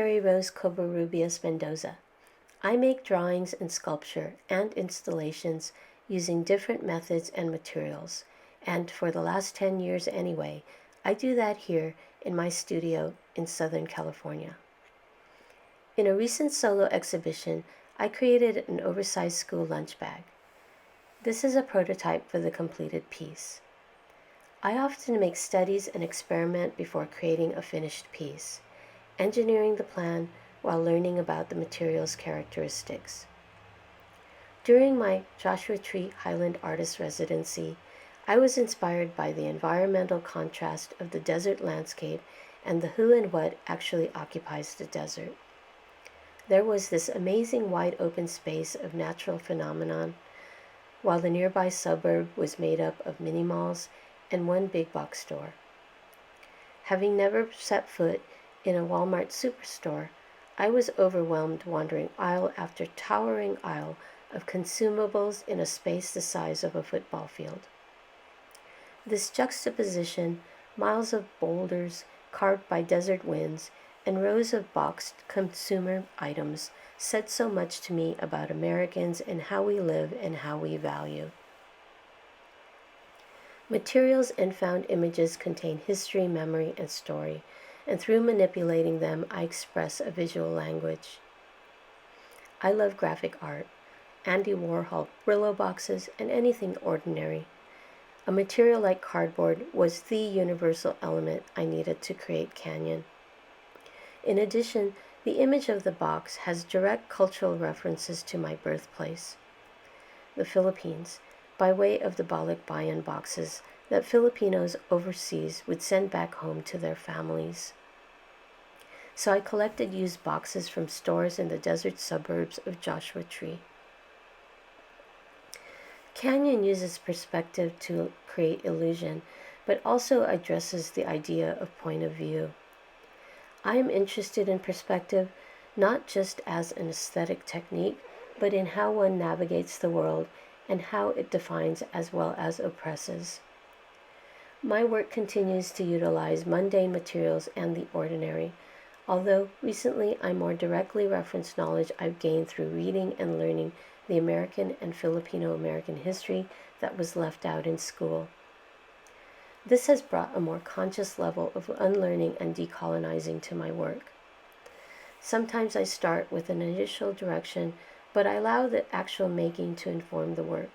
Maryrose Cobarrubias Mendoza. I make drawings and sculpture and installations using different methods and materials, and for the last 10 years anyway, I do that here in my studio in Southern California. In a recent solo exhibition, I created an oversized school lunch bag. This is a prototype for the completed piece. I often make studies and experiment before creating a finished piece, engineering the plan while learning about the material's characteristics. During my Joshua Tree Highland Artist Residency, I was inspired by the environmental contrast of the desert landscape and the who and what actually occupies the desert. There was this amazing wide open space of natural phenomenon, while the nearby suburb was made up of mini malls and one big box store. Having never set foot in a Walmart superstore, I was overwhelmed wandering aisle after towering aisle of consumables in a space the size of a football field. This juxtaposition, miles of boulders carved by desert winds, and rows of boxed consumer items said so much to me about Americans and how we live and how we value. Materials and found images contain history, memory, and story, and through manipulating them, I express a visual language. I love graphic art, Andy Warhol Brillo boxes, and anything ordinary. A material like cardboard was the universal element I needed to create Canyon. In addition, the image of the box has direct cultural references to my birthplace, the Philippines, by way of the balikbayan boxes that Filipinos overseas would send back home to their families. So I collected used boxes from stores in the desert suburbs of Joshua Tree. Canyon uses perspective to create illusion, but also addresses the idea of point of view. I am interested in perspective not just as an aesthetic technique, but in how one navigates the world and how it defines as well as oppresses. My work continues to utilize mundane materials and the ordinary, although recently I more directly reference knowledge I've gained through reading and learning the American and Filipino-American history that was left out in school. This has brought a more conscious level of unlearning and decolonizing to my work. Sometimes I start with an initial direction, but I allow the actual making to inform the work.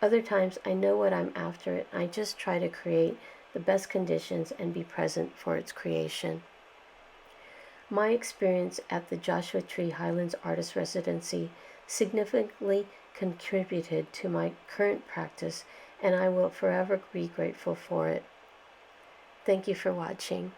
Other times I know what I'm after and I just try to create the best conditions and be present for its creation. My experience at the Joshua Tree Highlands Artist Residency significantly contributed to my current practice, and I will forever be grateful for it. Thank you for watching.